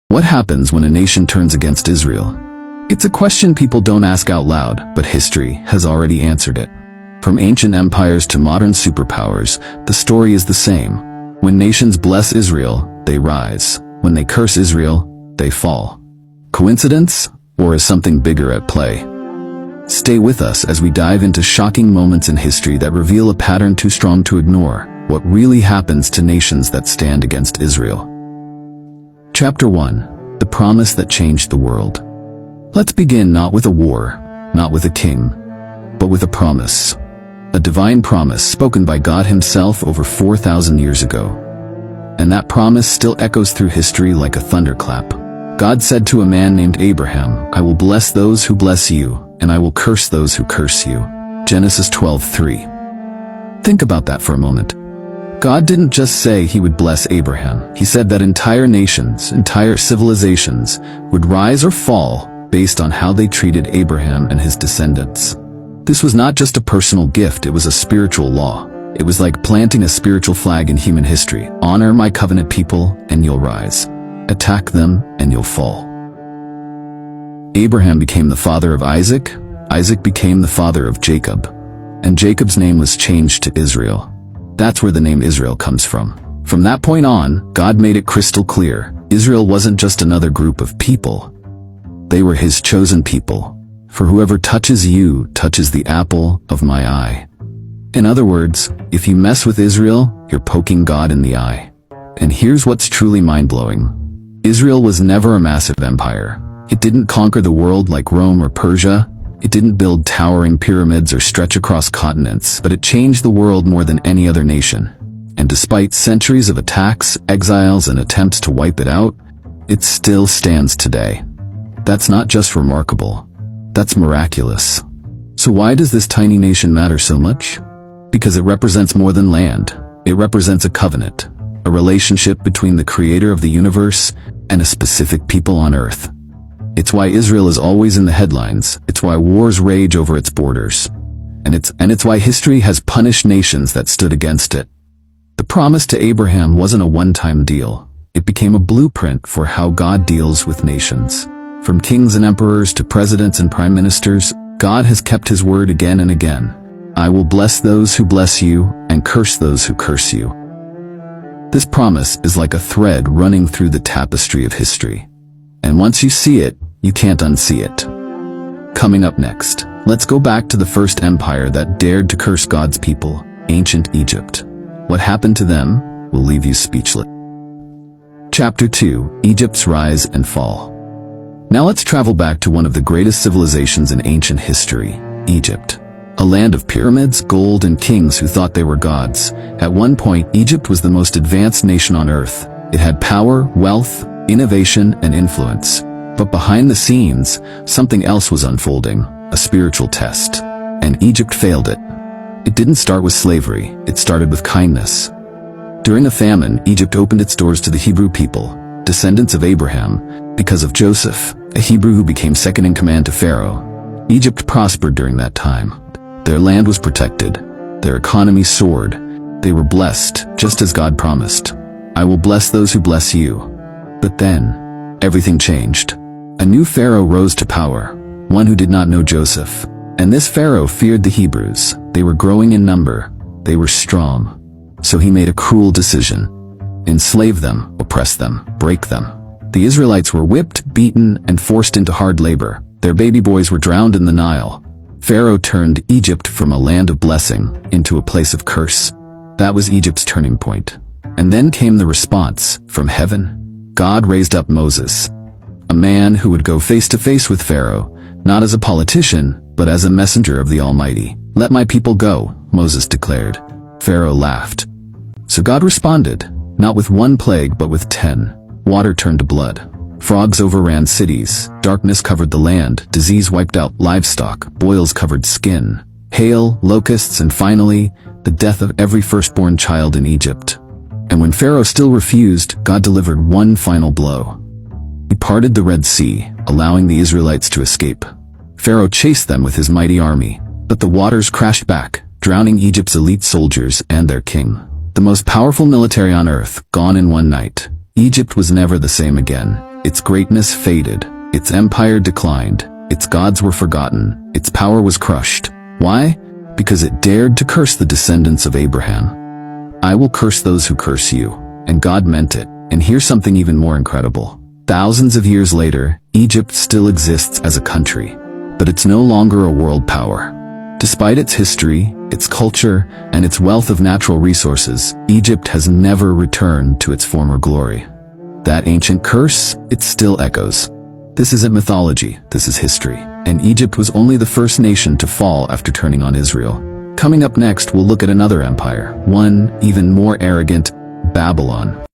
What happens when a nation turns against Israel? It's a question people don't ask out loud, but history has already answered it. From ancient empires to modern superpowers, the story is the same. When nations bless Israel, they rise. When they curse Israel, they fall. Coincidence? Or is something bigger at play? Stay with us as we dive into shocking moments in history that reveal a pattern too strong to ignore. What really happens to nations that stand against Israel? Chapter 1. The Promise That Changed the World. Let's begin not with a war, not with a king, but with a promise. A divine promise spoken by God Himself over 4,000 years ago. And that promise still echoes through history like a thunderclap. God said to a man named Abraham, "I will bless those who bless you, and I will curse those who curse you." Genesis 12:3. Think about that for a moment. God didn't just say He would bless Abraham. He said that entire nations, entire civilizations, would rise or fall based on how they treated Abraham and his descendants. This was not just a personal gift, it was a spiritual law. It was like planting a spiritual flag in human history. Honor my covenant people, and you'll rise. Attack them, and you'll fall. Abraham became the father of Isaac. Isaac became the father of Jacob. And Jacob's name was changed to Israel. That's where the name Israel comes from. From that point on, God made it crystal clear. Israel wasn't just another group of people. They were His chosen people. For whoever touches you touches the apple of my eye. In other words, if you mess with Israel, you're poking God in the eye. And here's what's truly mind-blowing. Israel was never a massive empire. It didn't conquer the world like Rome or Persia. It didn't build towering pyramids or stretch across continents, but it changed the world more than any other nation. And despite centuries of attacks, exiles, and attempts to wipe it out, it still stands today. That's not just remarkable. That's miraculous. So why does this tiny nation matter so much? Because it represents more than land. It represents a covenant, a relationship between the Creator of the universe and a specific people on earth. It's why Israel is always in the headlines. It's why wars rage over its borders. And it's why history has punished nations that stood against it. The promise to Abraham wasn't a one-time deal. It became a blueprint for how God deals with nations. From kings and emperors to presidents and prime ministers, God has kept His word again and again. I will bless those who bless you and curse those who curse you. This promise is like a thread running through the tapestry of history. And once you see it, you can't unsee it. Coming up next, let's go back to the first empire that dared to curse God's people, ancient Egypt. What happened to them will leave you speechless. Chapter 2. Egypt's Rise and Fall. Now let's travel back to one of the greatest civilizations in ancient history, Egypt. A land of pyramids, gold, and kings who thought they were gods. At one point, Egypt was the most advanced nation on earth. It had power, wealth, innovation, and influence. But behind the scenes, something else was unfolding, a spiritual test. And Egypt failed it. It didn't start with slavery, it started with kindness. During a famine, Egypt opened its doors to the Hebrew people, descendants of Abraham, because of Joseph, a Hebrew who became second in command to Pharaoh. Egypt prospered during that time. Their land was protected. Their economy soared. They were blessed, just as God promised. I will bless those who bless you. But then, everything changed. A new Pharaoh rose to power, one who did not know Joseph. And this Pharaoh feared the Hebrews. They were growing in number. They were strong. So he made a cruel decision. Enslave them, oppress them, break them. The Israelites were whipped, beaten, and forced into hard labor. Their baby boys were drowned in the Nile. Pharaoh turned Egypt from a land of blessing into a place of curse. That was Egypt's turning point. And then came the response from heaven. God raised up Moses, a man who would go face to face with Pharaoh, not as a politician, but as a messenger of the Almighty. "Let my people go," Moses declared. Pharaoh laughed. So God responded, not with one plague but with 10. Water turned to blood. Frogs overran cities. Darkness covered the land. Disease wiped out livestock. Boils covered skin. Hail, locusts, and finally, the death of every firstborn child in Egypt. And when Pharaoh still refused, God delivered one final blow. He parted the Red Sea, allowing the Israelites to escape. Pharaoh chased them with his mighty army, but the waters crashed back, drowning Egypt's elite soldiers and their king. The most powerful military on earth, gone in one night. Egypt was never the same again. Its greatness faded, its empire declined, its gods were forgotten, its power was crushed. Why? Because it dared to curse the descendants of Abraham. I will curse those who curse you. And God meant it. And here's something even more incredible. Thousands of years later, Egypt still exists as a country, but it's no longer a world power. Despite its history, its culture, and its wealth of natural resources, Egypt has never returned to its former glory. That ancient curse, it still echoes. This isn't mythology, this is history. And Egypt was only the first nation to fall after turning on Israel. Coming up next, we'll look at another empire, one even more arrogant, Babylon.